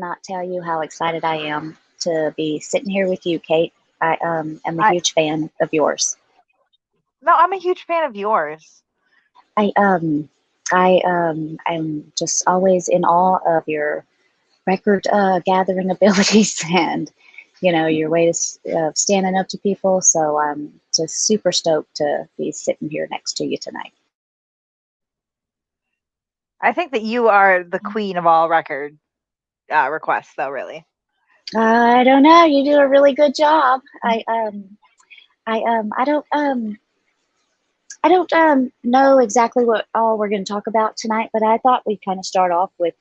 cannot tell you how excited I am to be sitting here with you, Kate. I am a I huge fan of yours. No, I'm a huge fan of yours. I I'm just always in awe of your record gathering abilities and your way of standing up to people. So I'm just super stoked to be sitting here next to you tonight. I think that you are the queen of all record requests, though. Really, I don't know. You do a really good job. I don't know exactly what all we're going to talk about tonight, but I thought we'd kind of start off with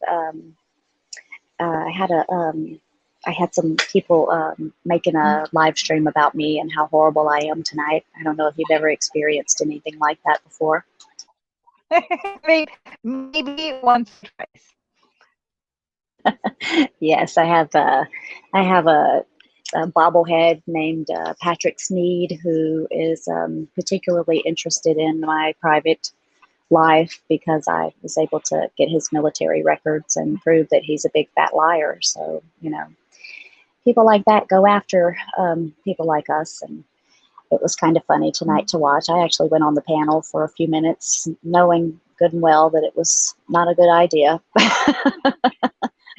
I had I had some people making a live stream about me and how horrible I am tonight. I don't know if you've ever experienced anything like that before. maybe once or twice. Yes, I have a bobblehead named Patrick Sneed who is particularly interested in my private life because I was able to get his military records and prove that he's a big fat liar. So, people like that go after people like us. And it was kind of funny tonight to watch. I actually went on the panel for a few minutes, knowing good and well that it was not a good idea.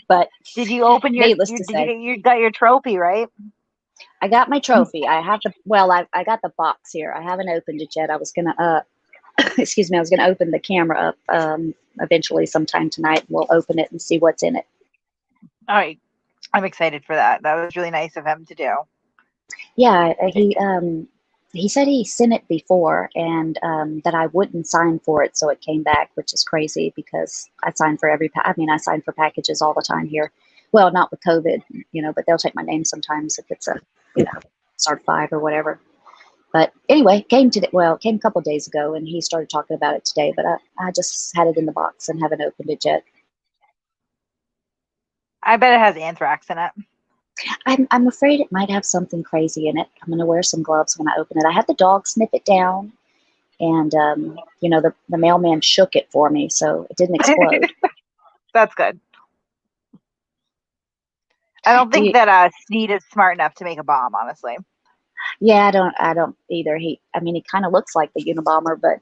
But did you open needless to say, you got your trophy, right? I got my trophy. I have I got the box here. I haven't opened it yet. I was gonna excuse me, I was gonna open the camera up eventually sometime tonight. We'll open it and see what's in it. All right, I'm excited for that. That was really nice of him to do. Yeah, he said he sent it before and that I wouldn't sign for it, so it came back, which is crazy because I sign for I sign for packages all the time here. Well, not with COVID, but they'll take my name sometimes if it's a, start 5 or whatever. But anyway, came a couple of days ago, and he started talking about it today. But I just had it in the box and haven't opened it yet. I bet it has anthrax in it. I'm afraid it might have something crazy in it. I'm going to wear some gloves when I open it. I had the dog sniff it down, and the mailman shook it for me, so it didn't explode. That's good. I don't think that Sneed is smart enough to make a bomb, honestly. Yeah, I don't either. He kind of looks like the Unabomber, but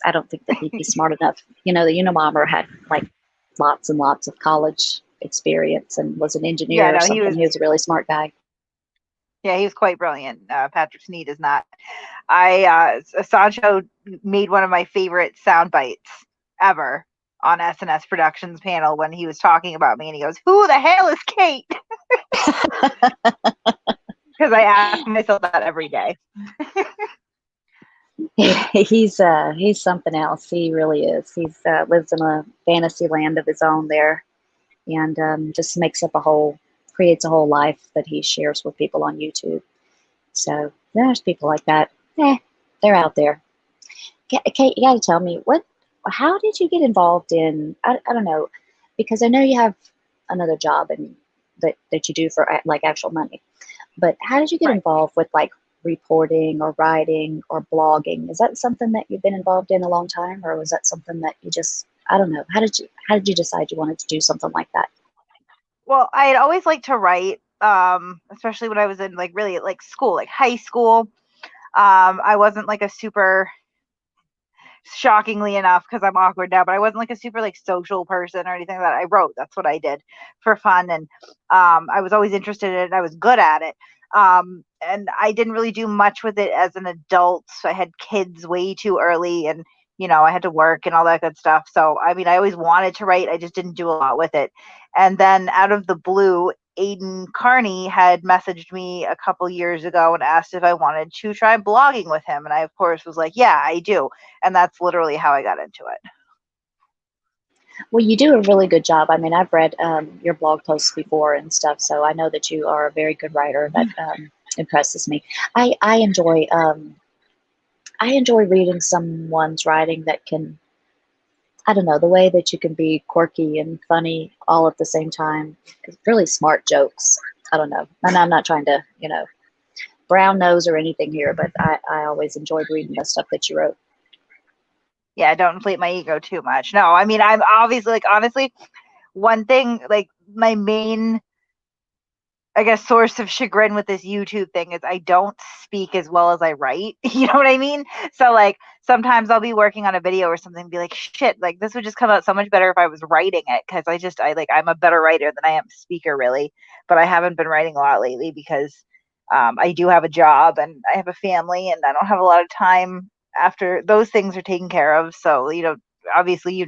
I don't think that he'd be smart enough. The Unabomber had like lots and lots of college experience and was an engineer or something. He was a really smart guy. Yeah, he was quite brilliant. Patrick Sneed is not. Sancho made one of my favorite sound bites ever on SNS Productions panel when he was talking about me, and he goes, "Who the hell is Kate?" Because I ask myself that every day. He's something else. He really is. He's lives in a fantasy land of his own there, and just creates a whole life that he shares with people on YouTube. So there's people like that. They're out there. Kate, you got to tell me how did you get involved in? I don't know, because I know you have another job and that you do for like actual money. But how did you get involved with like reporting or writing or blogging? Is that something that you've been involved in a long time, or was that something that you just, I don't know, how did you decide you wanted to do something like that? Well, I had always liked to write, especially when I was in really school, like high school. I wasn't like a super, shockingly enough, because I'm awkward now, but I wasn't like a super social person or anything like that. I wrote. That's what I did for fun, and I was always interested in it. I was good at it. And I didn't really do much with it as an adult. So I had kids way too early, and I had to work and all that good stuff. So I always wanted to write. I just didn't do a lot with it. And then out of the blue, Aiden Carney had messaged me a couple years ago and asked if I wanted to try blogging with him. And I, of course, was like, yeah, I do. And that's literally how I got into it. Well, you do a really good job. I've read your blog posts before and stuff, so I know that you are a very good writer. That impresses me. I enjoy reading someone's writing that can, I don't know, the way that you can be quirky and funny all at the same time. Really smart jokes. I don't know. And I'm not trying to, brown nose or anything here, but I always enjoyed reading the stuff that you wrote. Yeah, don't inflate my ego too much. No, I'm obviously, honestly, one thing, like my main, I guess, source of chagrin with this YouTube thing is I don't speak as well as I write. You know what I mean? So like sometimes I'll be working on a video or something and be like, shit, like this would just come out so much better if I was writing it, because I'm a better writer than I am a speaker really. But I haven't been writing a lot lately because I do have a job and I have a family and I don't have a lot of time after those things are taken care of. So, obviously,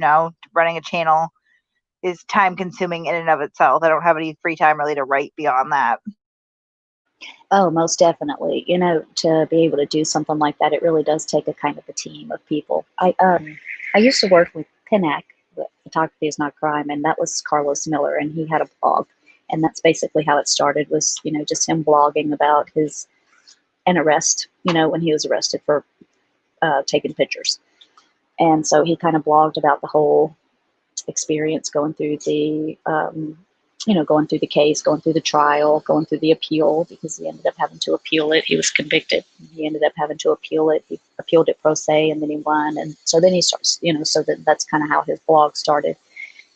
running a channel is time consuming in and of itself. I don't have any free time really to write beyond that. Oh, most definitely. To be able to do something like that, it really does take a kind of a team of people. I used to work with Pinac, Photography is Not Crime, and that was Carlos Miller, and he had a blog, and that's basically how it started. Was just him blogging about an arrest. When he was arrested for taking pictures, and so he kind of blogged about the whole experience going through going through the case, going through the trial, going through the appeal, because he ended up having to appeal it. He was convicted. He ended up having to appeal it. He appealed it pro se, and then he won. And so then he starts, so that's kind of how his blog started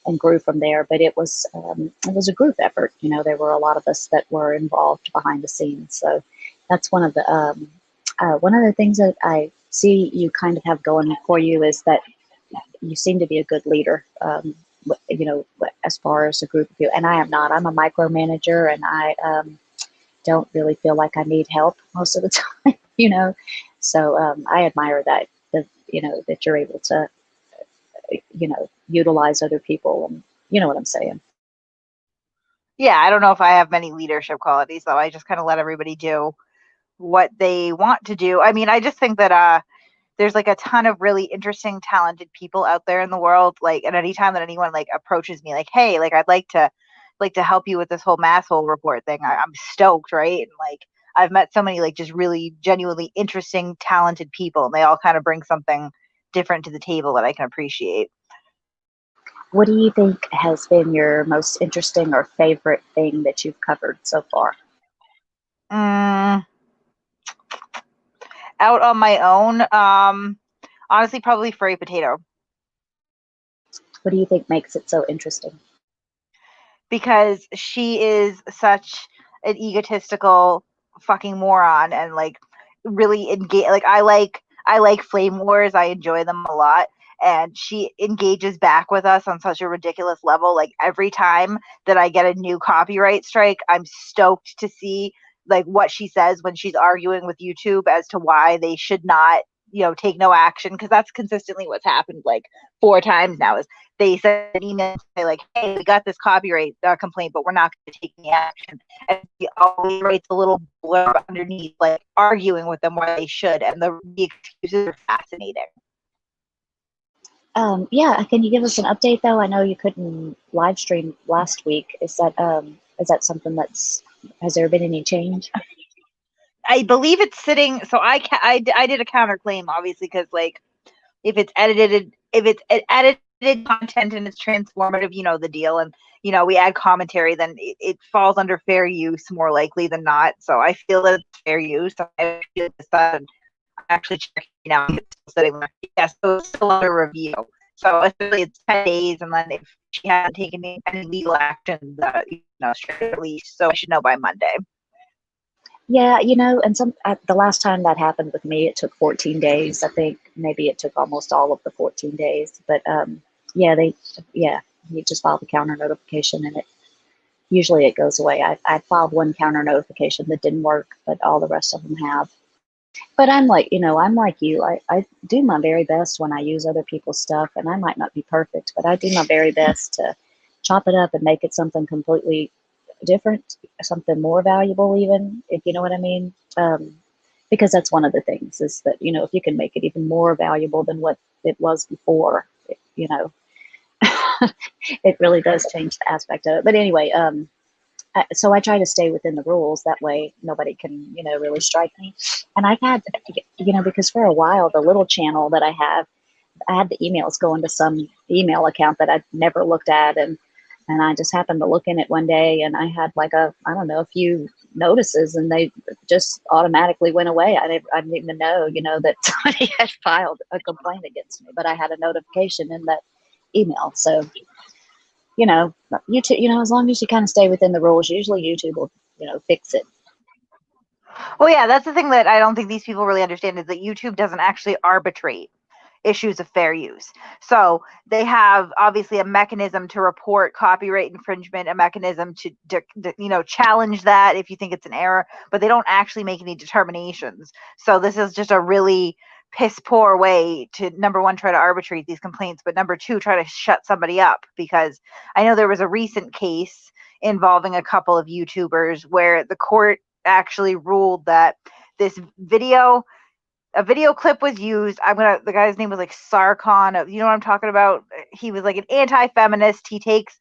and grew from there. But it was a group effort. There were a lot of us that were involved behind the scenes. So that's one of the things that I see you kind of have going for you is that you seem to be a good leader, as far as a group of you. And I am not. I'm a micromanager, and I don't really feel like I need help most of the time, So I admire that you're able to, utilize other people, and you know what I'm saying. Yeah, I don't know if I have many leadership qualities, though. I just kind of let everybody do what they want to do. I mean, I just think that there's like a ton of really interesting, talented people out there in the world. Like, and anytime that anyone like approaches me, like, hey, like I'd like to help you with this whole Masshole Report thing, I'm stoked, right? And like I've met so many like just really genuinely interesting, talented people, and they all kind of bring something different to the table that I can appreciate. What do you think has been your most interesting or favorite thing that you've covered so far? Mm, out on my own, honestly, probably Furry Potato. What do you think makes it so interesting? Because she is such an egotistical fucking moron, and like really engage. Like I like flame wars. I enjoy them a lot. And she engages back with us on such a ridiculous level. Like every time that I get a new copyright strike, I'm stoked to see like what she says when she's arguing with YouTube as to why they should not, take no action. Because that's consistently what's happened like 4 times now. Is they send an email and say like, "Hey, we got this copyright complaint, but we're not going to take any action." And he always writes a little blurb underneath, like arguing with them why they should, and the excuses are fascinating. Yeah, can you give us an update though? I know you couldn't live stream last week. Is that something has there been any change? I believe it's sitting. So I did a counterclaim, obviously, because like if it's edited content and it's transformative, the deal, and we add commentary, then it falls under fair use more likely than not. So I feel that it's fair use. So I feel that I'm actually checking now. It's still sitting there. Yes, so it's still under review. So essentially, it's 10 days, and then if she hasn't taken any legal action, straight release. So I should know by Monday. Yeah, and the last time that happened with me, it took 14 days. I think maybe it took almost all of the 14 days. But yeah, you just file the counter notification, and usually it goes away. I filed one counter notification that didn't work, but all the rest of them have. But I'm like you. I do my very best when I use other people's stuff, and I might not be perfect, but I do my very best to chop it up and make it something completely different, something more valuable, even, if you know what I mean. Because that's one of the things is that, if you can make it even more valuable than what it was before, it really does change the aspect of it. But anyway, so I try to stay within the rules. That way nobody can, really strike me. And I've had, because for a while, the little channel that I had the emails going to some email account that I'd never looked at. And I just happened to look in it one day, and I had like I don't know, a few notices, and they just automatically went away. I didn't even know, that somebody had filed a complaint against me, but I had a notification in that email. So YouTube, as long as you kind of stay within the rules, usually YouTube will, fix it. Well, yeah, that's the thing that I don't think these people really understand, is that YouTube doesn't actually arbitrate issues of fair use. So they have obviously a mechanism to report copyright infringement, a mechanism to challenge that if you think it's an error, but they don't actually make any determinations. So this is just a really piss poor way to, number one, try to arbitrate these complaints, but number two, try to shut somebody up. Because I know there was a recent case involving a couple of YouTubers where the court actually ruled that this a video clip was used. The guy's name was like Sarkon. You know what I'm talking about? He was like an anti-feminist. He takes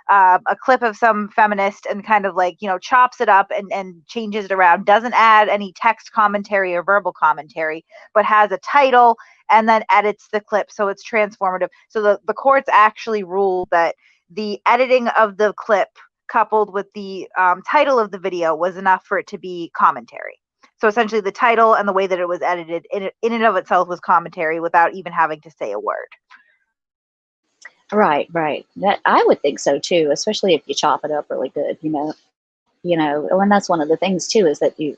a clip of some feminist and kind of like, chops it up and changes it around, doesn't add any text commentary or verbal commentary, but has a title and then edits the clip so it's transformative. So the courts actually ruled that the editing of the clip coupled with the title of the video was enough for it to be commentary. So essentially the title and the way that it was edited in and of itself was commentary without even having to say a word. Right. That I would think so too, especially if you chop it up really good, and that's one of the things too, is that you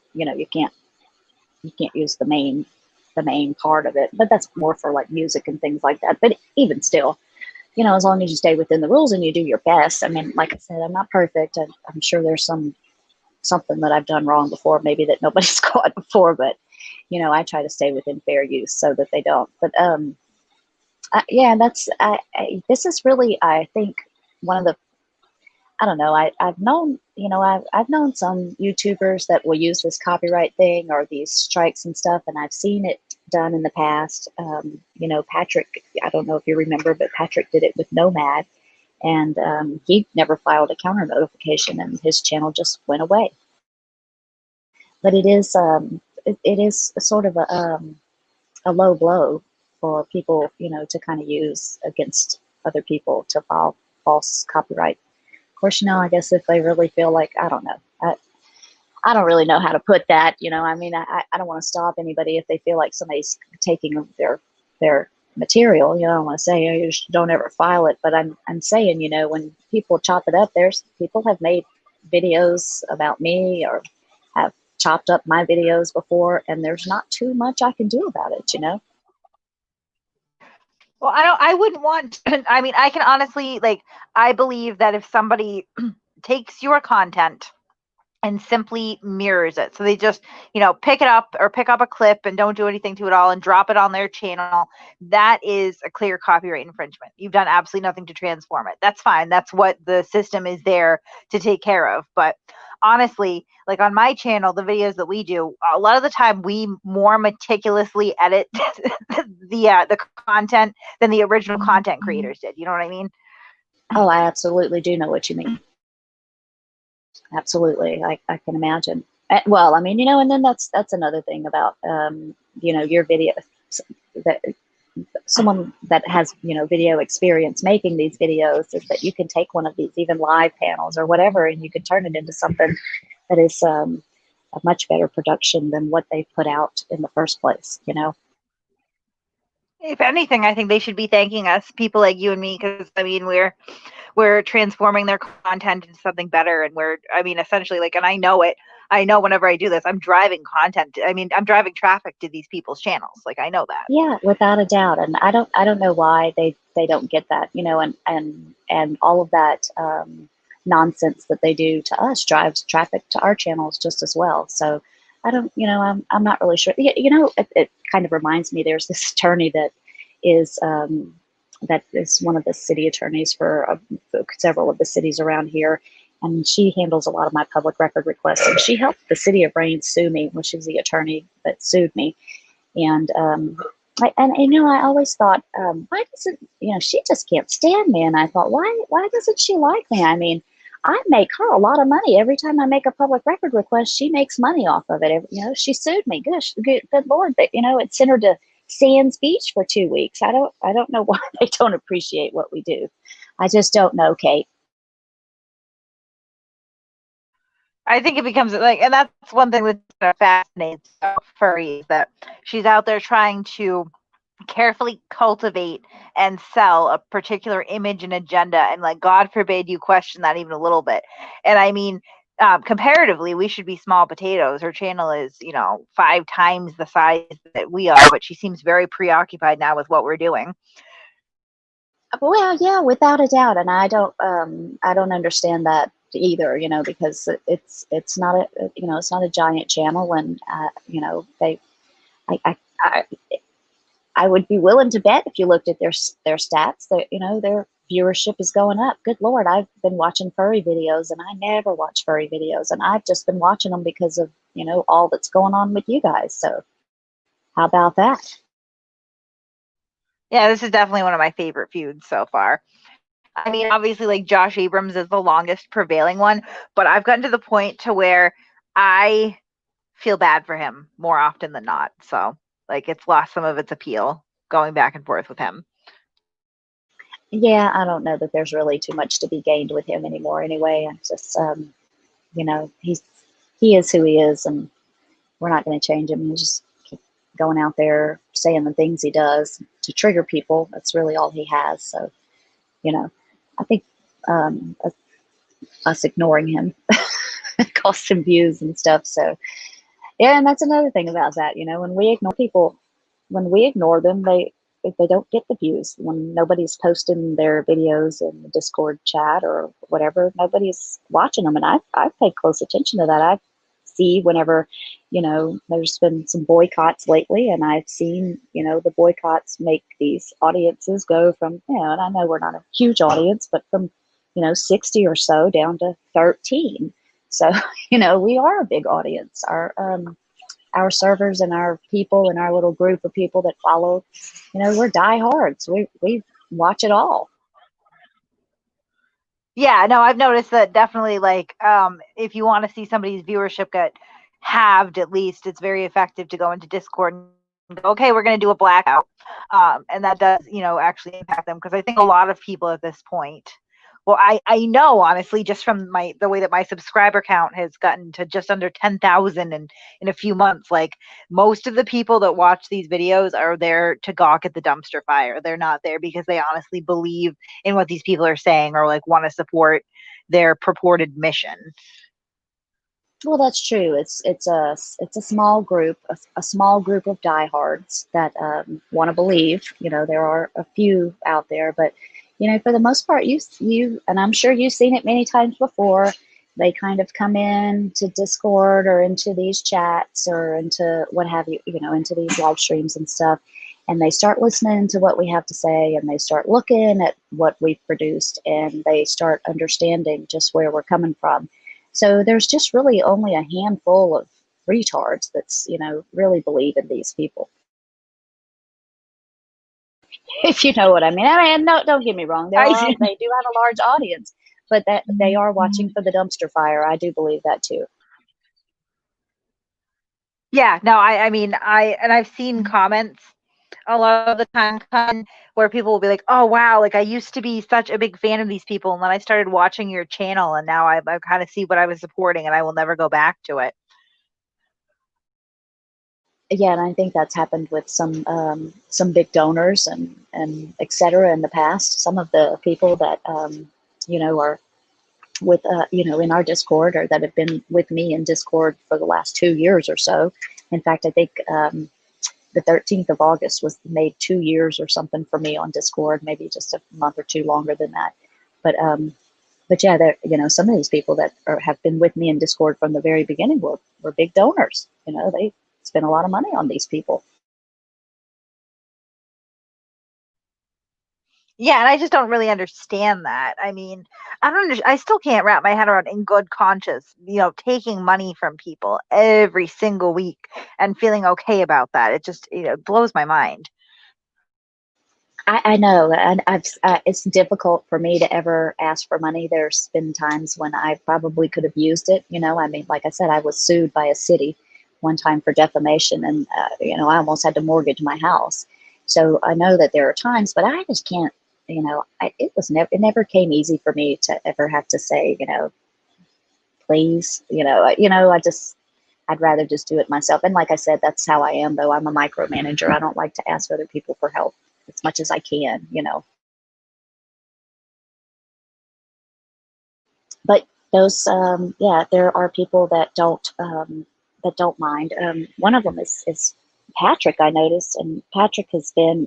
can't use the main part of it, but that's more for like music and things like that. But even still, as long as you stay within the rules and you do your best. I mean, like I said, I'm not perfect. I'm sure there's something that I've done wrong before, maybe that nobody's caught before, but I try to stay within fair use so that they don't. But yeah, this is really, I think, one of the, I don't know, I've known, I've known some YouTubers that will use this copyright thing or these strikes and stuff, and I've seen it done in the past. Patrick, I don't know if you remember, but Patrick did it with Nomad, and he never filed a counter notification, and his channel just went away. But it is sort of a low blow for people, to kind of use against other people to file false copyright. Of course, I guess if they really feel like, I don't know, I don't really know how to put that. I mean, I don't want to stop anybody if they feel like somebody's taking their material. I don't want to say, you just don't ever file it, but I'm saying, when people chop it up, there's people have made videos about me or have chopped up my videos before, and there's not too much I can do about it. Well, I wouldn't want to, I mean, I can honestly, like, I believe that if somebody takes your content and simply mirrors it, so they just, pick it up or pick up a clip and don't do anything to it all and drop it on their channel, that is a clear copyright infringement. You've done absolutely nothing to transform it. That's fine. That's what the system is there to take care of. But honestly, like on my channel, the videos that we do, a lot of the time we more meticulously edit the content than the original content creators did. You know what I mean? Oh, I absolutely do know what you mean. Absolutely. I can imagine. Well, I mean, and then that's another thing about, your video, that someone that has, video experience making these videos, is that you can take one of these, even live panels or whatever, and you can turn it into something that is a much better production than what they put out in the first place, If anything, I think they should be thanking us, people like you and me, because I mean, we're transforming their content into something better, and essentially, like, and I know whenever I do this, I'm driving content. I mean, I'm driving traffic to these people's channels. Like, I know that. Yeah, without a doubt. And I don't know why they don't get that, and all of that nonsense that they do to us drives traffic to our channels just as well. So I don't, I'm not really sure. It kind of reminds me, there's this attorney is that is one of the city attorneys for several of the cities around here. And she handles a lot of my public record requests. And she helped the city of Rain sue me when she was the attorney that sued me. And I always thought, why doesn't, she just can't stand me. And I thought, why doesn't she like me? I mean, I make her a lot of money every time I make a public record request. She makes money off of it. She sued me. Gosh, good Lord, but it sent her to Sands Beach for 2 weeks. I don't know why they don't appreciate what we do. I just don't know, Kate. I think it becomes like, and that's one thing that fascinates furries, that she's out there trying to carefully cultivate and sell a particular image and agenda, and like God forbid you question that even a little bit. And I mean, comparatively, we should be small potatoes. Her channel is, 5 times the size that we are, but she seems very preoccupied now with what we're doing. Well, yeah, without a doubt, and I don't understand that either, because it's not a, it's not a giant channel, and I, I, I, I would be willing to bet if you looked at their stats that, their viewership is going up. Good Lord, I've been watching furry videos, and I never watch furry videos, and I've just been watching them because of, all that's going on with you guys. So how about that? Yeah, this is definitely one of my favorite feuds so far. I mean, obviously, like Josh Abrams is the longest prevailing one, but I've gotten to the point to where I feel bad for him more often than not. So, like, it's lost some of its appeal going back and forth with him. Yeah, I don't know that there's really too much to be gained with him anymore. Anyway, I'm just, he is who he is, and we're not going to change him. He's just keep going out there saying the things he does to trigger people. That's really all he has. So, I think um, us ignoring him cost him views and stuff. So, yeah, and that's another thing about that. When we ignore people, when we ignore them, they don't get the views. When nobody's posting their videos in the Discord chat or whatever, nobody's watching them. And I've paid close attention to that. I see whenever, there's been some boycotts lately, and I've seen, the boycotts make these audiences go from, and I know we're not a huge audience, but from, 60 or so down to 13. So, we are a big audience. Our servers and our people and our little group of people that follow, we're diehards. We watch it all. Yeah, no, I've noticed that definitely. Like, if you want to see somebody's viewership get halved, at least, it's very effective to go into Discord and go, okay, we're going to do a blackout, and that does, actually impact them, because I think a lot of people at this point. Well, I know, honestly, just from the way that my subscriber count has gotten to just under 10,000 in a few months, like most of the people that watch these videos are there to gawk at the dumpster fire. They're not there because they honestly believe in what these people are saying, or like want to support their purported mission. Well, that's true. It's a small group, a small group of diehards that want to believe. There are a few out there, but for the most part, you and I'm sure you've seen it many times before. They kind of come in to Discord or into these chats or into what have you, into these live streams and stuff, and they start listening to what we have to say, and they start looking at what we've produced, and they start understanding just where we're coming from. So there's just really only a handful of retards that's, really believe in these people. If you know what I mean. I mean, no, don't get me wrong. They do have a large audience, but that they are watching for the dumpster fire. I do believe that too. Yeah, no, I mean, I've seen comments a lot of the time where people will be like, oh wow, like I used to be such a big fan of these people, and then I started watching your channel, and now I kind of see what I was supporting, and I will never go back to it. Yeah, and I think that's happened with some big donors and et cetera in the past. Some of the people that are with in our Discord, or that have been with me in Discord for the last 2 years or so. In fact, I think the 13th of August was made 2 years or something for me on Discord, maybe just a month or two longer than that. But yeah, some of these people that have been with me in Discord from the very beginning were big donors. They spend a lot of money on these people. Yeah, and I just don't really understand that. I mean, I still can't wrap my head around, in good conscience, taking money from people every single week and feeling okay about that. It just, blows my mind. I know, and it's difficult for me to ever ask for money. There's been times when I probably could have used it. I mean, like I said, I was sued by a city one time for defamation, and I almost had to mortgage my house. So I know that there are times, but I just can't. It never came easy for me to ever have to say, please. I just I'd rather just do it myself. And like I said, that's how I am, though. I'm a micromanager. I don't like to ask other people for help as much as I can, you know. But those, yeah, there are people that don't mind. One of them is Patrick. I noticed, and Patrick has been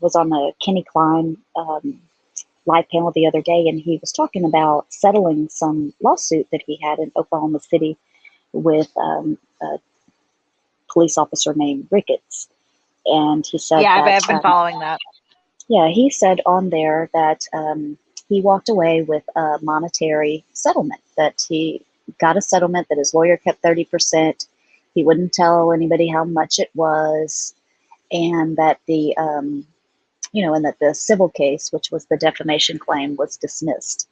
was on the Kenny Klein live panel the other day, and he was talking about settling some lawsuit that he had in Oklahoma City with a police officer named Ricketts. And he said Yeah, that I've been following that. yeah, he said on there that he walked away with a monetary settlement, that he got a settlement that his lawyer kept 30%. He wouldn't tell anybody how much it was, and that the, and that the civil case, which was the defamation claim, was dismissed.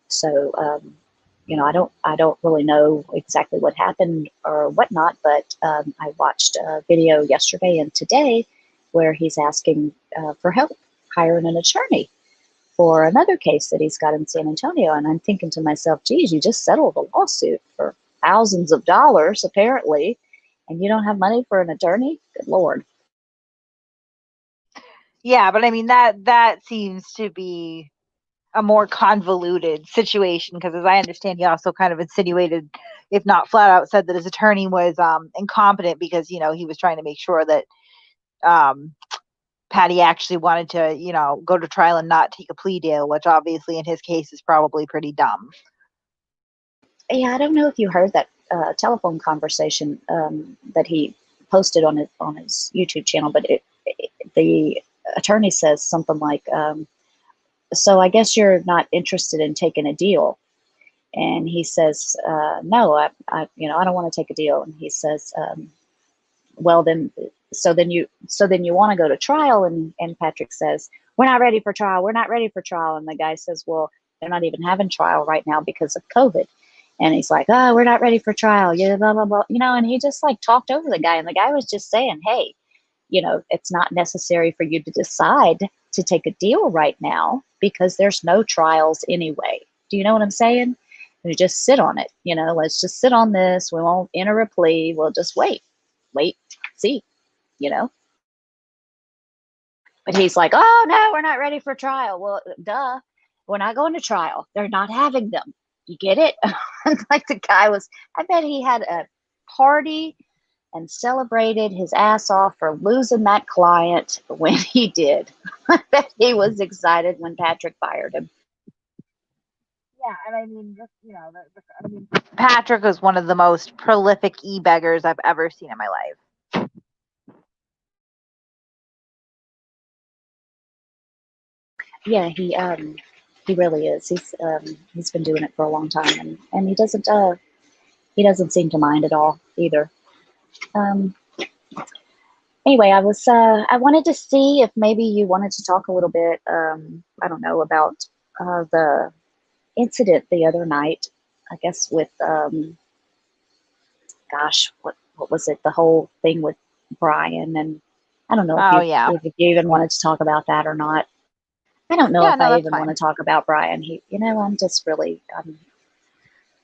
So, I don't really know exactly what happened or whatnot, but I watched a video yesterday and today where he's asking for help hiring an attorney for another case that he's got in San Antonio. And I'm thinking to myself, geez, you just settled a lawsuit for thousands of dollars, apparently, and you don't have money for an attorney? Good Lord. Yeah, but I mean, that seems to be a more convoluted situation, because as I understand, he also kind of insinuated, if not flat out said, that his attorney was incompetent because, he was trying to make sure that Patty actually wanted to, go to trial and not take a plea deal, which obviously in his case is probably pretty dumb. Yeah, I don't know if you heard that telephone conversation that he posted on his YouTube channel, but the attorney says something like, "So I guess you're not interested in taking a deal." And he says, "No, I don't want to take a deal." And he says, "Well, then you want to go to trial?" And Patrick says, "We're not ready for trial. We're not ready for trial." And the guy says, "Well, they're not even having trial right now because of COVID." And he's like, "Oh, we're not ready for trial. Yeah, blah, blah, blah." And he just like talked over the guy. And the guy was just saying, "Hey, it's not necessary for you to decide to take a deal right now because there's no trials anyway." Do you know what I'm saying? You just sit on it. Let's just sit on this. We won't enter a plea. We'll just wait, see, you know? But he's like, "Oh, no, we're not ready for trial." Well, duh. We're not going to trial. They're not having them. You get it? Like the guy was, I bet he had a party and celebrated his ass off for losing that client when he did. I bet he was excited when Patrick fired him. Yeah, and I mean, Patrick was one of the most prolific e-beggars I've ever seen in my life. Yeah, he really is. He's been doing it for a long time, and he doesn't seem to mind at all either. Anyway, I wanted to see if maybe you wanted to talk a little bit, I don't know, about the incident the other night, I guess with, gosh, what was it? The whole thing with Brian, and I don't know Oh, yeah. if you even wanted to talk about that or not. I don't know Yeah, if no, I that's even fine. want to talk about Brian.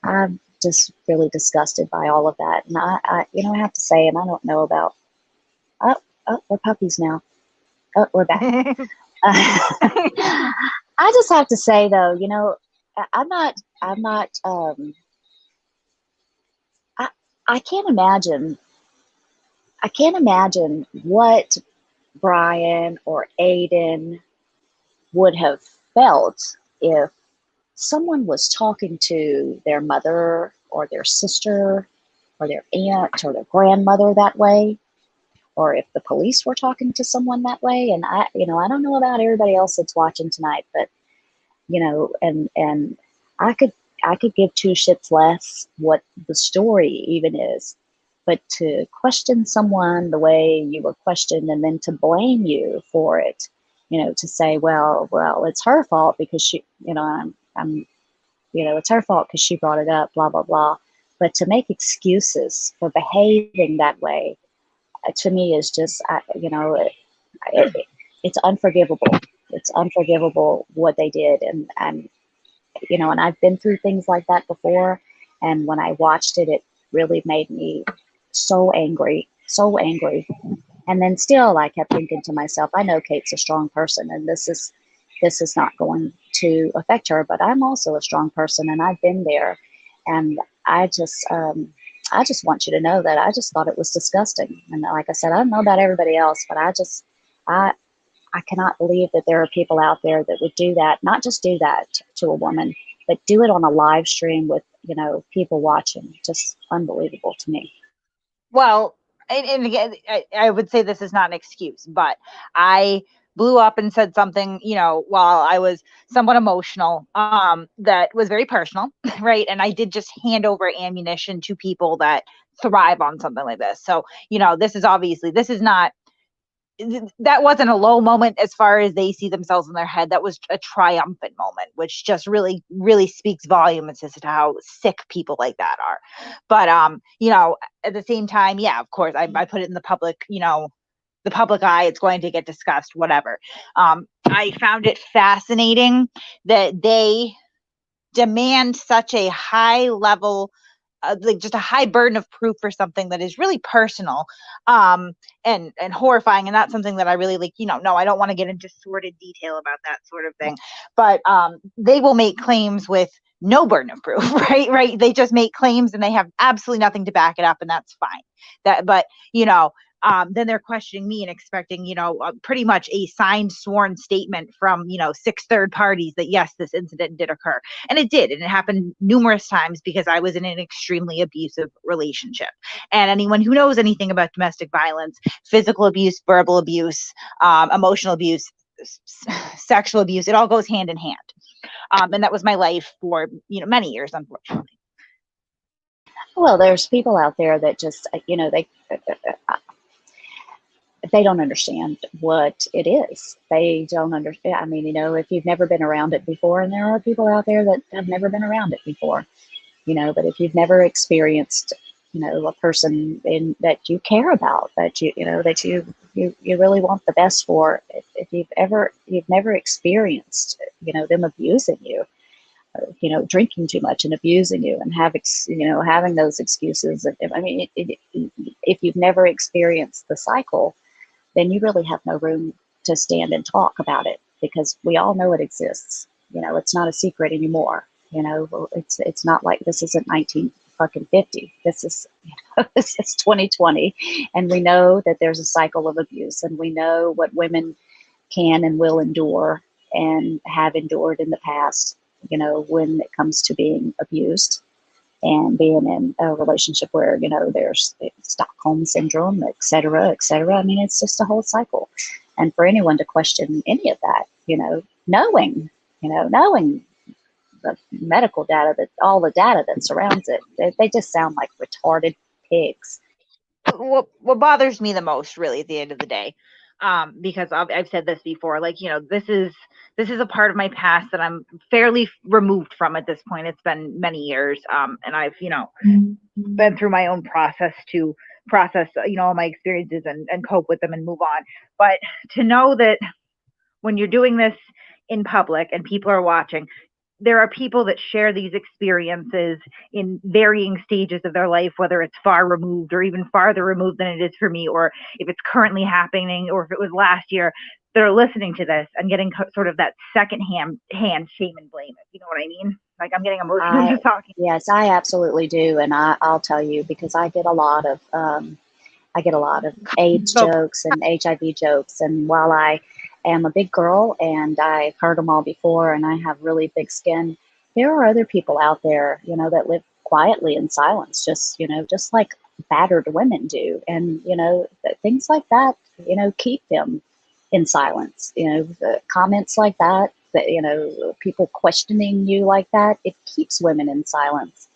I'm just really disgusted by all of that. And I have to say, and I don't know about, we're puppies now. Oh, we're back. I just have to say though, I'm not, I can't imagine, what Brian or Aiden would have felt if someone was talking to their mother or their sister or their aunt or their grandmother that way, or if the police were talking to someone that way. And I don't know about everybody else that's watching tonight, but and I could give two shits less what the story even is, but to question someone the way you were questioned and then to blame you for it, to say, well, it's her fault because she, I'm it's her fault because she brought it up, blah, blah, blah. But to make excuses for behaving that way, to me is just, it's unforgivable. It's unforgivable what they did. And I've been through things like that before. And when I watched it, really made me so angry, so angry. And then still I kept thinking to myself, I know Kate's a strong person and this is not going to affect her, but I'm also a strong person and I've been there. And I just want you to know that I just thought it was disgusting. And like I said, I don't know about everybody else, but I, I cannot believe that there are people out there that would do that, not just do that to a woman, but do it on a live stream with, people watching. Just unbelievable to me. Well, and again, I would say this is not an excuse, but I blew up and said something, while I was somewhat emotional, that was very personal, right? And I did just hand over ammunition to people that thrive on something like this. So, this is not, that wasn't a low moment as far as they see themselves in their head. That was a triumphant moment, which just really, really speaks volumes as to how sick people like that are. But at the same time, yeah, of course, I put it in the public, the public eye. It's going to get discussed, whatever. I found it fascinating that they demand such a high level, like just a high burden of proof for something that is really personal, and horrifying, and not something that I really like. No, I don't want to get into sordid detail about that sort of thing. But they will make claims with no burden of proof, right? They just make claims and they have absolutely nothing to back it up, and that's fine. But then they're questioning me and expecting, pretty much a signed sworn statement from, 6 third parties that yes, this incident did occur. And it did. And it happened numerous times because I was in an extremely abusive relationship. And anyone who knows anything about domestic violence, physical abuse, verbal abuse, emotional abuse, sexual abuse, it all goes hand in hand. And that was my life for, many years, unfortunately. Well, there's people out there that just, they don't understand what it is. They don't understand. I mean, if you've never been around it before, and there are people out there that have never been around it before, but if you've never experienced, a person that you care about, that that you really want the best for, if you've never experienced, them abusing you, drinking too much and abusing you and having those excuses. I mean, if you've never experienced the cycle, then you really have no room to stand and talk about it, because we all know it exists. It's not a secret anymore. It's not like this isn't 1950. This is this is 2020, and we know that there's a cycle of abuse, and we know what women can and will endure and have endured in the past. When it comes to being abused and being in a relationship where, there's Stockholm syndrome, et cetera, et cetera. I mean, it's just a whole cycle. And for anyone to question any of that, knowing the medical data, that all the data that surrounds it, they just sound like retarded pigs. What bothers me the most, really, at the end of the day, because I've said this before, like, this is a part of my past that I'm fairly removed from at this point. It's been many years, and I've been through my own process to process all my experiences and cope with them and move on. But to know that when you're doing this in public and people are watching, there are people that share these experiences in varying stages of their life, whether it's far removed or even farther removed than it is for me, or if it's currently happening, or if it was last year. They're listening to this and getting sort of that second hand shame and blame, if you know what I mean. Like, I'm getting emotional just talking. Yes, I absolutely do, and I'll tell you, because I get a lot of AIDS jokes and HIV jokes, and while I am a big girl and I've heard them all before, and I have really thick skin, there are other people out there, that live quietly in silence, just like battered women do, and things like that, keep them in silence. Comments like that, people questioning you like that, it keeps women in silence.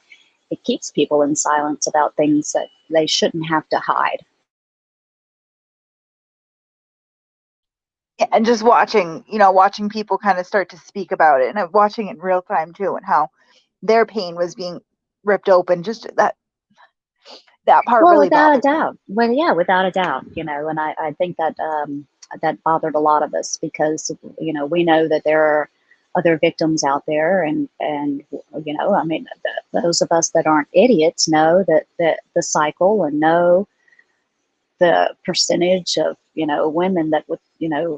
It keeps people in silence about things that they shouldn't have to hide. And just watching people kind of start to speak about it, and I'm watching it in real time too, and how their pain was being ripped open. Just that part really without a doubt. Well, yeah, without a doubt, and I think that that bothered a lot of us, because we know that there are other victims out there, and I mean, those of us that aren't idiots know that the cycle, and know the percentage of women that would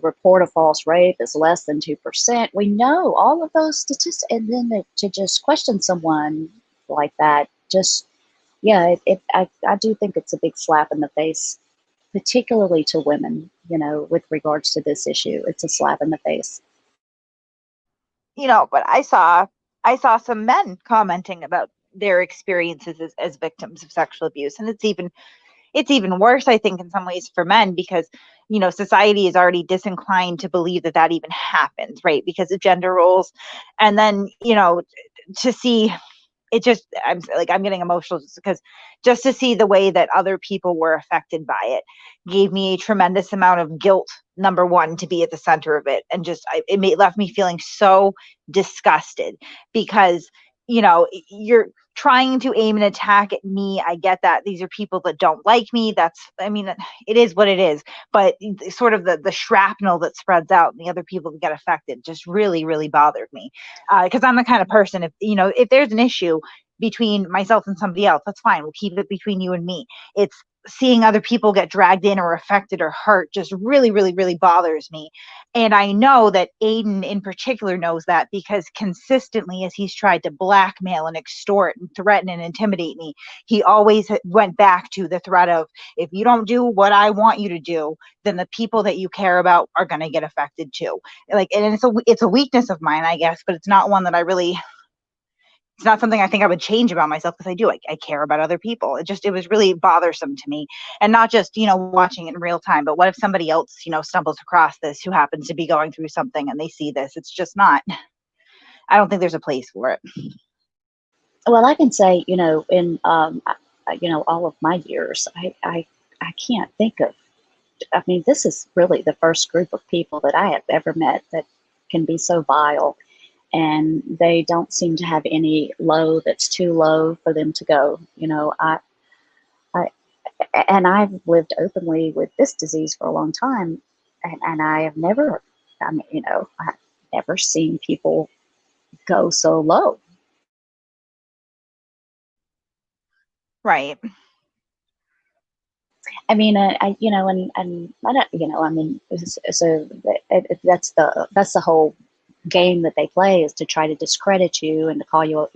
report a false rape is less than 2%. We know all of those statistics, and then to just question someone like that, just yeah, I do think it's a big slap in the face, particularly to women, with regards to this issue. It's a slap in the face. But I saw some men commenting about their experiences as victims of sexual abuse, and it's even worse, I think, in some ways for men, because society is already disinclined to believe that even happens, right, because of gender roles. And then to see it, just I'm getting emotional just because, just to see the way that other people were affected by it gave me a tremendous amount of guilt, number one, to be at the center of it, and just left me feeling so disgusted, because you're trying to aim an attack at me. I get that these are people that don't like me. It is what it is. But sort of the shrapnel that spreads out and the other people that get affected just really, really bothered me. Because I'm the kind of person, if there's an issue between myself and somebody else, that's fine. We'll keep it between you and me. It's seeing other people get dragged in or affected or hurt just really, really, really bothers me. And I know that Aiden in particular knows that, because consistently, as he's tried to blackmail and extort and threaten and intimidate me, he always went back to the threat of, if you don't do what I want you to do, then the people that you care about are going to get affected too. And it's a weakness of mine, I guess, but it's not one that it's not something I think I would change about myself, because I do. I care about other people. It was really bothersome to me. And not just, watching it in real time, but what if somebody else, stumbles across this, who happens to be going through something, and they see this? It's just not, I don't think there's a place for it. Well, I can say, in all of my years, I can't think of. I mean, this is really the first group of people that I have ever met that can be so vile, and they don't seem to have any low that's too low for them to go. I and I've lived openly with this disease for a long time, and I have never, I've never seen people go so low. Right. I mean, and I don't, I mean, so that's the whole game that they play, is to try to discredit you and to call you,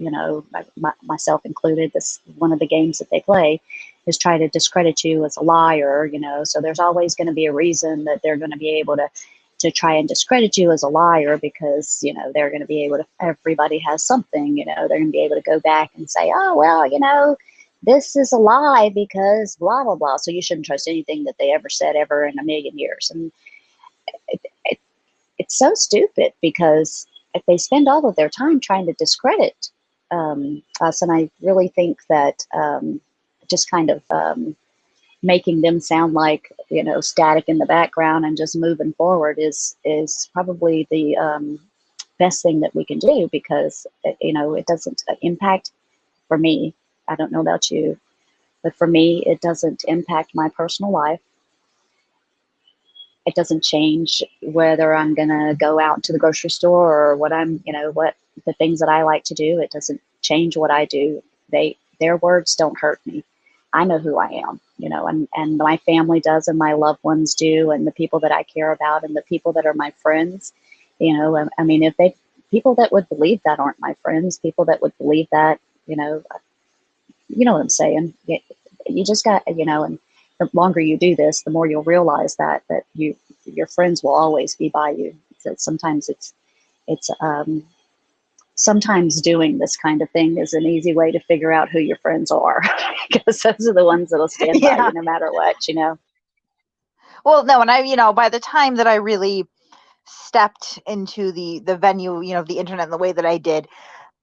myself included. This one of the games that they play is try to discredit you as a liar. So there's always going to be a reason that they're going to be able to try and discredit you as a liar, because they're going to be able to. Everybody has something. They're going to be able to go back and say, oh well, this is a lie because blah blah blah. So you shouldn't trust anything that they ever said ever in a million years. And it, it's so stupid, because if they spend all of their time trying to discredit us, and I really think that just kind of making them sound like static in the background and just moving forward is probably the best thing that we can do, because it doesn't impact, for me, I don't know about you, but for me, it doesn't impact my personal life. It doesn't change whether I'm going to go out to the grocery store, or what what the things that I like to do. It doesn't change what I do. Their words don't hurt me. I know who I am, and my family does, and my loved ones do, and the people that I care about, and the people that are my friends, I mean, people that would believe that aren't my friends, people that would believe that, you know what I'm saying? You just got, and the longer you do this, the more you'll realize that your friends will always be by you. So sometimes it's sometimes doing this kind of thing is an easy way to figure out who your friends are, because those are the ones that'll stand by you no matter what. Well, no, and by the time that I really stepped into the venue, of the internet in the way that I did,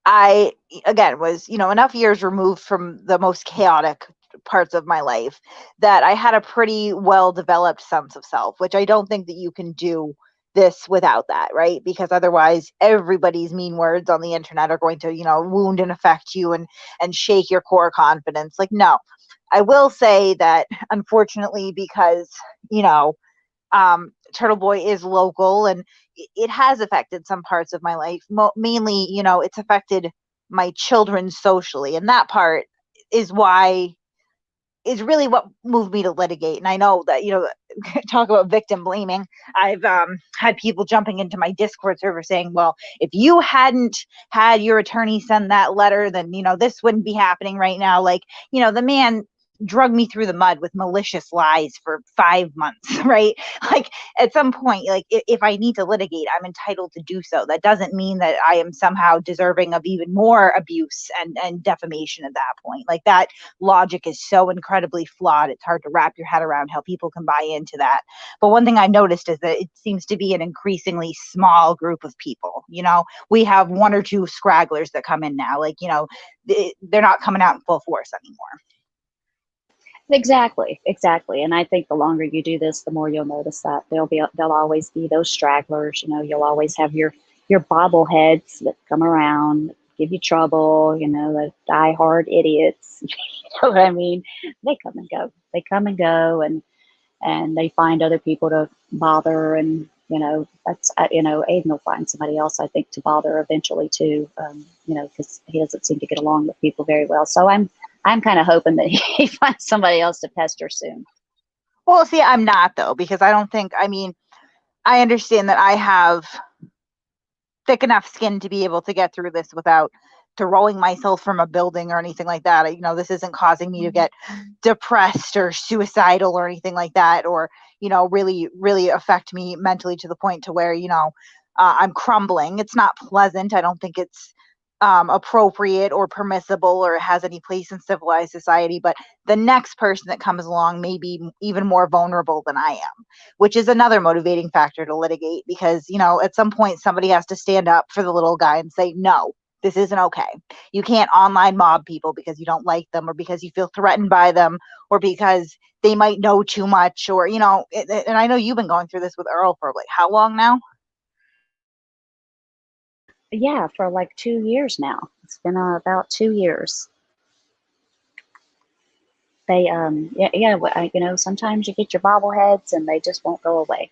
I, again, was, enough years removed from the most chaotic parts of my life that I had a pretty well developed sense of self, which I don't think that you can do this without that, right? Because otherwise everybody's mean words on the internet are going to, wound and affect you and shake your core confidence. Like, no. I will say that, unfortunately, because, Turtle Boy is local, and it has affected some parts of my life. Mainly, it's affected my children socially, and that part is why is really what moved me to litigate. And I know that, talk about victim blaming. I've had people jumping into my Discord server saying, well, if you hadn't had your attorney send that letter, then, this wouldn't be happening right now. Like, the man drug me through the mud with malicious lies for 5 months, right? Like, at some point, like, if I need to litigate, I'm entitled to do so. That doesn't mean that I am somehow deserving of even more abuse and defamation at that point. Like, that logic is so incredibly flawed. It's hard to wrap your head around how people can buy into that. But one thing I noticed is that it seems to be an increasingly small group of people. We have one or two scragglers that come in now. Like, they're not coming out in full force anymore. Exactly. And I think the longer you do this, the more you'll notice that there'll always be those stragglers. You'll always have your bobbleheads that come around, give you trouble. The diehard idiots. You know what I mean? They come and go. They come and go, and they find other people to bother, and that's Aiden will find somebody else, I think, to bother eventually too. Because he doesn't seem to get along with people very well. So I'm kind of hoping that he finds somebody else to pester soon. Well, see, I'm not, though, because I don't think, I understand that I have thick enough skin to be able to get through this without throwing myself from a building or anything like that. This isn't causing me to get depressed or suicidal or anything like that, or, really, really affect me mentally to the point to where, I'm crumbling. It's not pleasant. I don't think it's appropriate or permissible or has any place in civilized society, but the next person that comes along may be even more vulnerable than I am, which is another motivating factor to litigate, because at some point somebody has to stand up for the little guy and say, no, this isn't okay. You can't online mob people because you don't like them, or because you feel threatened by them, or because they might know too much, or and I know you've been going through this with Earl for like how long now? Yeah, for like 2 years now. It's been about 2 years. They sometimes you get your bobbleheads and they just won't go away.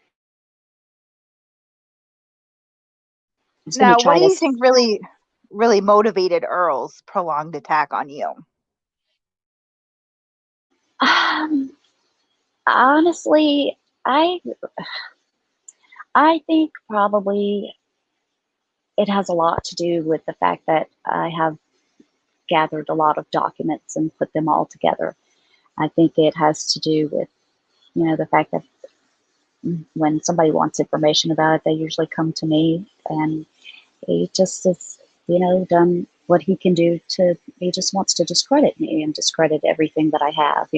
So you Now, what try do to. you think really, really motivated Earl's prolonged attack on you? Um, Honestly, I think probably it has a lot to do with the fact that I have gathered a lot of documents and put them all together. I think it has to do with the fact that when somebody wants information about it, they usually come to me, and he just has done what he can do to. He just wants to discredit me and discredit everything that I have.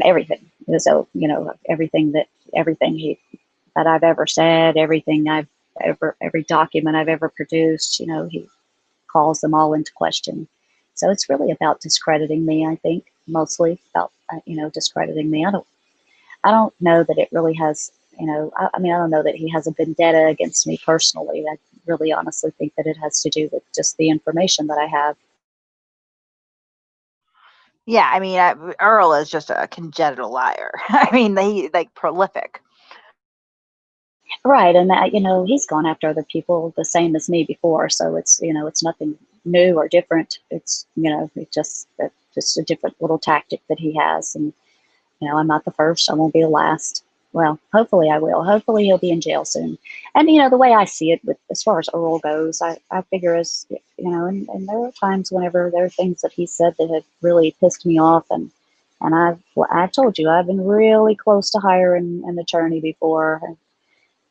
Everything. So everything that I've ever said, every document I've ever produced, he calls them all into question. So it's really about discrediting me. I think mostly about discrediting me. I don't know that it really has. I mean, I don't know that he has a vendetta against me personally. I really honestly think that it has to do with just the information that I have. Yeah, Earl is just a congenital liar. He like prolific. Right, and that he's gone after other people the same as me before, so it's nothing new or different. It's just a different little tactic that he has, and I'm not the first. I won't be the last. Well, hopefully I will. Hopefully he'll be in jail soon. And the way I see it, with as far as Earl goes, I figure and there are times whenever there are things that he said that have really pissed me off, and I've told you I've been really close to hiring an attorney before.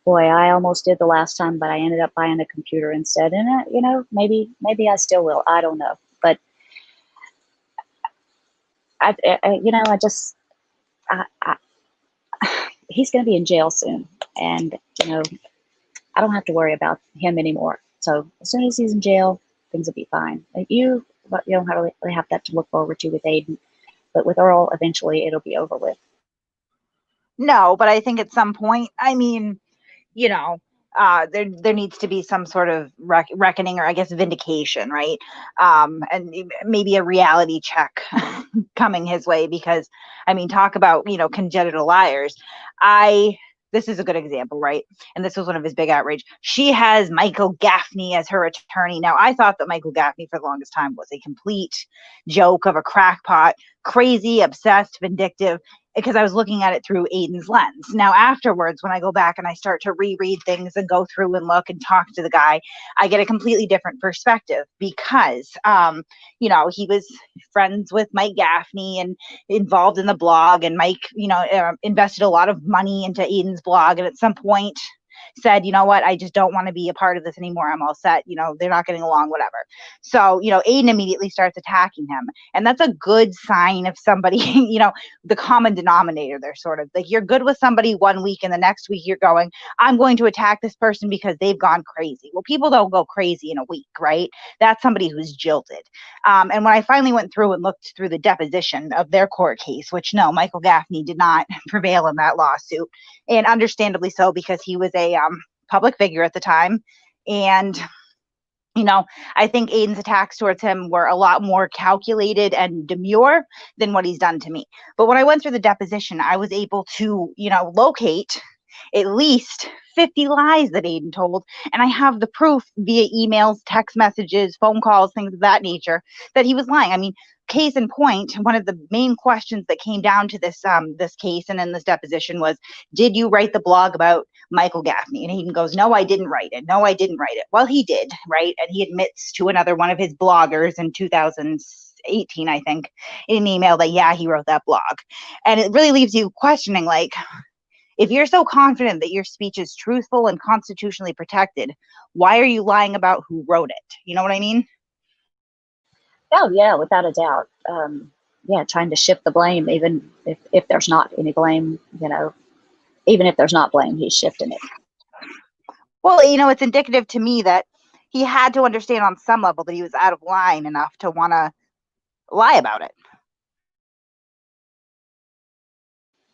Boy, I almost did the last time, but I ended up buying a computer instead. And maybe I still will. I don't know, but I just I, he's going to be in jail soon, and I don't have to worry about him anymore. So as soon as he's in jail, things will be fine. But you don't really have that to look forward to with Aiden, but with Earl, eventually it'll be over with. No, but I think at some point, you know, there needs to be some sort of reckoning, or I guess vindication, right? And maybe a reality check coming his way, because talk about congenital liars. I this is a good example, right? And this was one of his big outrage. She has Michael Gaffney as her attorney. Now, I thought that Michael Gaffney for the longest time was a complete joke of a crackpot, crazy, obsessed, vindictive, because I was looking at it through Aiden's lens. Now, afterwards, when I go back and I start to reread things and go through and look and talk to the guy, I get a completely different perspective because, you know, he was friends with Mike Gaffney and involved in the blog, and Mike, you know, invested a lot of money into Aiden's blog, and at some point said, you know what, I just don't want to be a part of this anymore. I'm all set. You know, they're not getting along, whatever. So, you know, Aiden immediately starts attacking him. And that's a good sign of somebody, you know, the common denominator. They're sort of like, you're good with somebody one week and the next week you're going, I'm going to attack this person because they've gone crazy. Well, people don't go crazy in a week, right? That's somebody who's jilted. And when I finally went through and looked through the deposition of their court case, which no, Michael Gaffney did not prevail in that lawsuit, and understandably so, because he was a public figure at the time. And, you know, I think Aiden's attacks towards him were a lot more calculated and demure than what he's done to me. But when I went through the deposition, I was able to, you know, locate at least 50 lies that Aiden told. And I have the proof via emails, text messages, phone calls, things of that nature, that he was lying. I mean, case in point, one of the main questions that came down to this this case and in this deposition was, did you write the blog about Michael Gaffney? And Aiden goes, no, I didn't write it. No, I didn't write it. Well, he did, right? And he admits to another one of his bloggers in 2018, I think, in an email that, yeah, he wrote that blog. And it really leaves you questioning, like, if you're so confident that your speech is truthful and constitutionally protected, why are you lying about who wrote it? You know what I mean? Oh yeah, without a doubt. Yeah, trying to shift the blame, even if there's not any blame, you know, even if there's not blame, he's shifting it. Well, you know, it's indicative to me that he had to understand on some level that he was out of line enough to want to lie about it.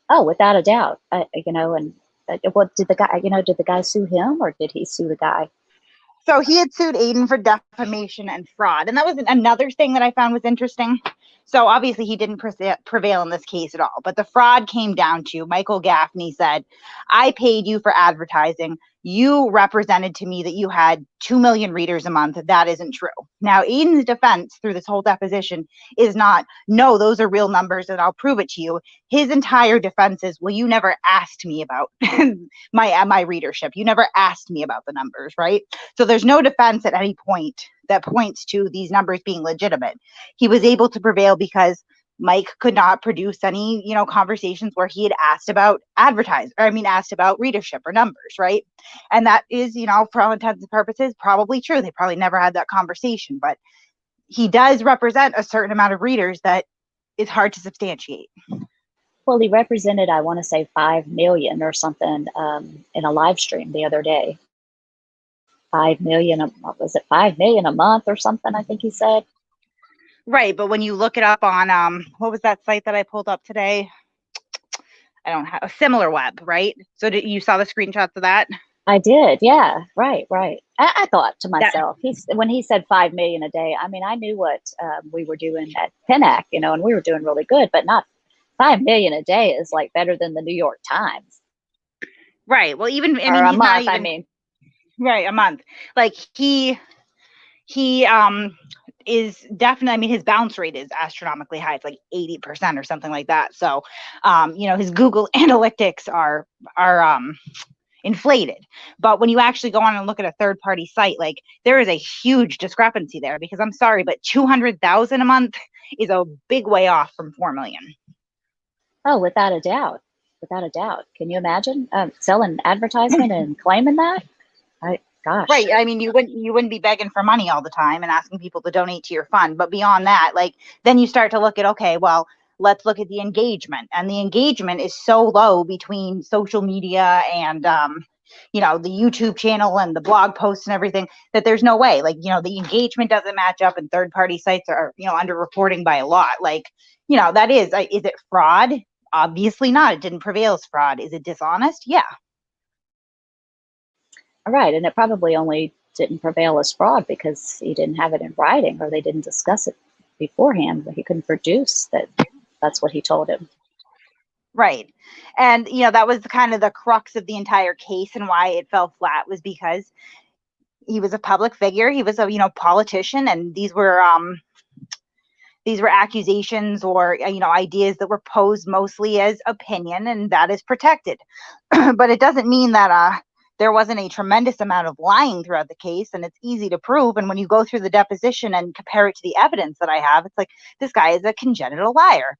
Oh, without a doubt. You know, and what did the guy, you know, did the guy sue him or did he sue the guy? So he had sued Aiden for defamation and fraud. And that was another thing that I found was interesting. So obviously he didn't prevail in this case at all. But the fraud came down to Michael Gaffney said, I paid you for advertising. You represented to me that you had 2 million readers a month. That isn't true. Now, Aiden's defense through this whole deposition is not, no, those are real numbers and I'll prove it to you. His entire defense is, well, you never asked me about my readership. You never asked me about the numbers, right? So there's no defense at any point that points to these numbers being legitimate. He was able to prevail because Mike could not produce any, you know, conversations where he had asked about asked about readership or numbers, right? And that is, you know, for all intents and purposes, probably true. They probably never had that conversation, but he does represent a certain amount of readers that is hard to substantiate. Well, he represented, I want to say 5 million or something in a live stream the other day. 5 million, what was it, 5 million a month or something, I think he said. Right, but when you look it up on what was that site that I pulled up today? I don't have a similar web, right? So you saw the screenshots of that? I did, yeah, right. I thought to myself, when he said 5 million a day, I mean, I knew what we were doing at Pennac, you know, and we were doing really good, but not 5 million a day is like better than the New York Times. Right. Well, even or a month, I mean. Right, a month. Like he is definitely, I mean, his bounce rate is astronomically high. It's like 80% or something like that. So, you know, his Google analytics are inflated. But when you actually go on and look at a third party site, like there is a huge discrepancy there, because I'm sorry, but 200,000 a month is a big way off from 4 million. Oh, without a doubt. Without a doubt. Can you imagine selling advertisement and claiming that? Gosh. Right. I mean, you wouldn't be begging for money all the time and asking people to donate to your fund. But beyond that, like, then you start to look at, okay, well, let's look at the engagement. And the engagement is so low between social media and, you know, the YouTube channel and the blog posts and everything, that there's no way, like, you know, the engagement doesn't match up, and third party sites are, you know, underreporting by a lot. Like, you know, that is it fraud? Obviously not. It didn't prevail as fraud. Is it dishonest? Yeah. Right. And it probably only didn't prevail as fraud because he didn't have it in writing, or they didn't discuss it beforehand, but he couldn't produce that. That's what he told him. Right. And, that was kind of the crux of the entire case, and why it fell flat was because he was a public figure. He was a, politician, and these were accusations or, ideas that were posed mostly as opinion, and that is protected. But it doesn't mean that there wasn't a tremendous amount of lying throughout the case, and it's easy to prove. And when you go through the deposition and compare it to the evidence that I have, it's like, this guy is a congenital liar.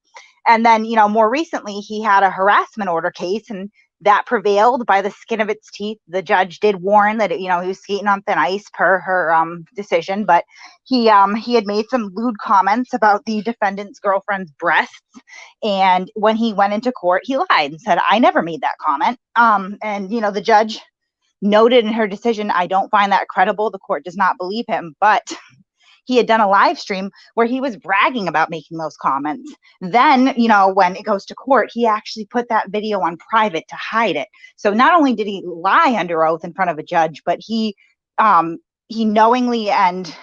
And then, more recently, he had a harassment order case, and that prevailed by the skin of its teeth. The judge did warn that, he was skating on thin ice per her decision, but he had made some lewd comments about the defendant's girlfriend's breasts. And when he went into court, he lied and said, I never made that comment. And, the judge noted in her decision, I don't find that credible. The court does not believe him. But he had done a live stream where he was bragging about making those comments. Then, when it goes to court, he actually put that video on private to hide it. So not only did he lie under oath in front of a judge, but he knowingly and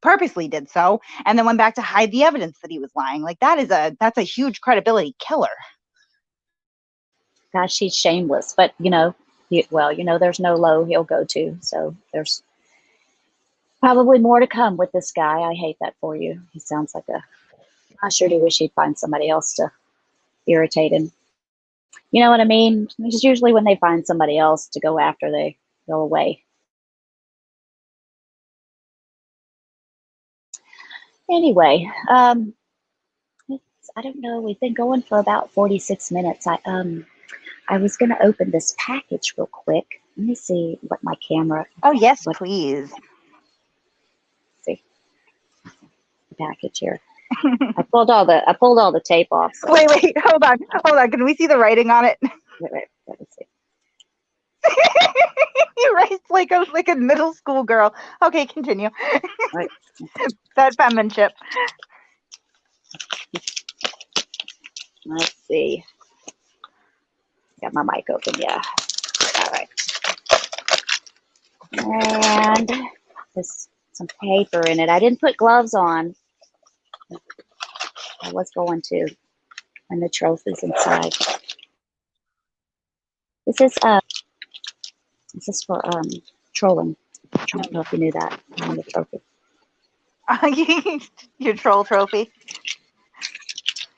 purposely did so, and then went back to hide the evidence that he was lying. Like, that's a huge credibility killer. Gosh, he's shameless, but there's no low he'll go to. So there's probably more to come with this guy. I hate that for you. He sounds like I sure do wish he'd find somebody else to irritate him. You know what I mean? It's usually when they find somebody else to go after, they go away. Anyway, I don't know. We've been going for about 46 minutes. I was going to open this package real quick. Let me see what my camera. Oh yes, please. See the package here. I pulled all the tape off. So. Wait, hold on. Can we see the writing on it? Wait, let me see. You write like a middle school girl. Okay, continue. Right. That penmanship. Let's see. Got my mic open, yeah. All right. And there's some paper in it. I didn't put gloves on. I was going to, and the trophy's inside. This is for trolling. I don't know if you knew that. The trophy. Your troll trophy.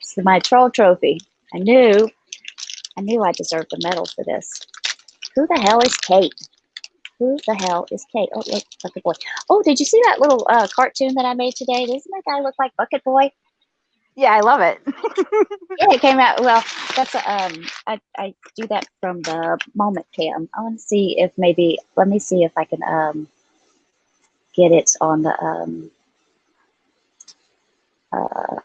This is my troll trophy. I knew I deserved a medal for this. Who the hell is Kate? Who the hell is Kate? Oh, look, Bucket Boy. Oh, did you see that little cartoon that I made today? Doesn't that guy look like Bucket Boy? Yeah, I love it. Yeah, it came out well. That's I do that from the Moment Cam. I want to see if let me see if I can get it on the I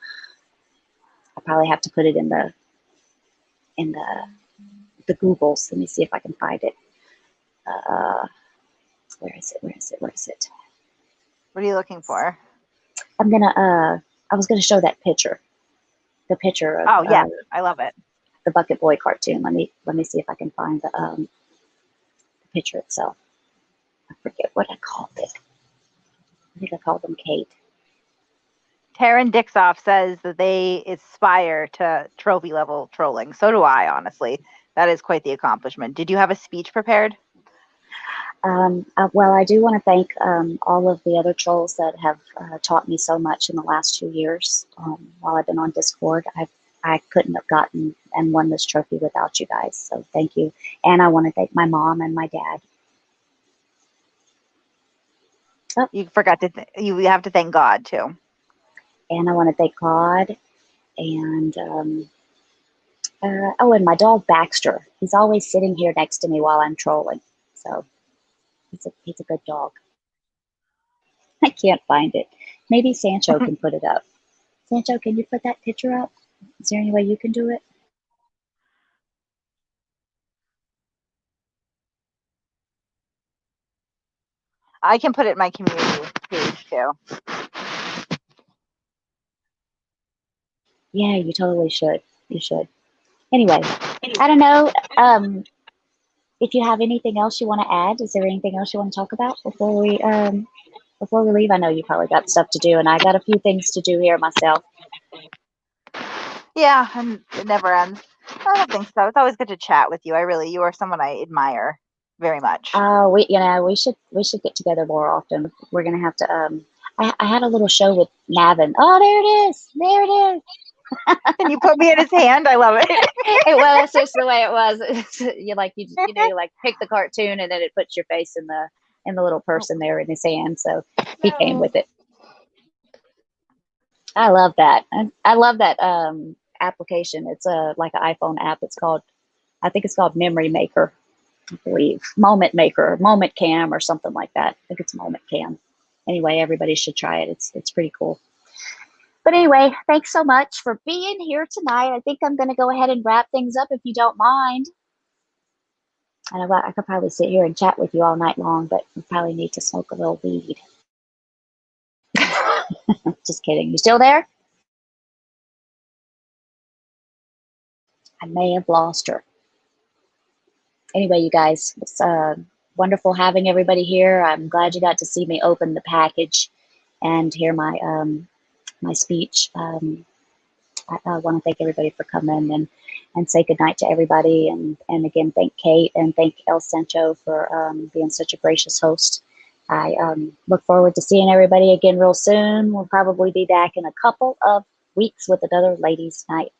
probably have to put it in the Googles. Let me see if I can find it. Where is it? What are you looking for? I was gonna show that picture. The picture of oh yeah, I love it. The Bucket Boy cartoon. Let me see if I can find the picture itself. I forget what I called it. I think I called them Kate. Taryn Dixoff says that they aspire to trophy level trolling. So do I, honestly. That is quite the accomplishment. Did you have a speech prepared? Well, I do want to thank all of the other trolls that have taught me so much in the last 2 years. While I've been on Discord, I couldn't have gotten and won this trophy without you guys. So thank you. And I want to thank my mom and my dad. Oh. You forgot to you have to thank God too. And I want to thank God and and my dog Baxter. He's always sitting here next to me while I'm trolling. So he's a good dog. I can't find it. Maybe Sancho can put it up. Sancho, can you put that picture up? Is there any way you can do it? I can put it in my community page too. Yeah, you totally should. You should. Anyway, I don't know if you have anything else you want to add. Is there anything else you want to talk about before we leave? I know you probably got stuff to do, and I got a few things to do here myself. Yeah, and it never ends. I don't think so. It's always good to chat with you. You are someone I admire very much. We should get together more often. We're gonna have to. I had a little show with Navin. Oh, there it is. There it is. And you put me in his hand. I love it. Well, that's just the way it was. You pick the cartoon and then it puts your face in the little person there in his hand. So he came with it. I love that. I love that application. It's like an iPhone app. I think it's called Memory Maker, I believe. Moment Maker, Moment Cam, or something like that. I think it's Moment Cam. Anyway, everybody should try it. It's pretty cool. But anyway, thanks so much for being here tonight. I think I'm going to go ahead and wrap things up if you don't mind. I could probably sit here and chat with you all night long, but we probably need to smoke a little weed. Just kidding. You still there? I may have lost her. Anyway, you guys, it's wonderful having everybody here. I'm glad you got to see me open the package and hear my my speech. I want to thank everybody for coming and say goodnight to everybody. And again, thank Kate and thank El Sancho for being such a gracious host. I look forward to seeing everybody again real soon. We'll probably be back in a couple of weeks with another ladies' night.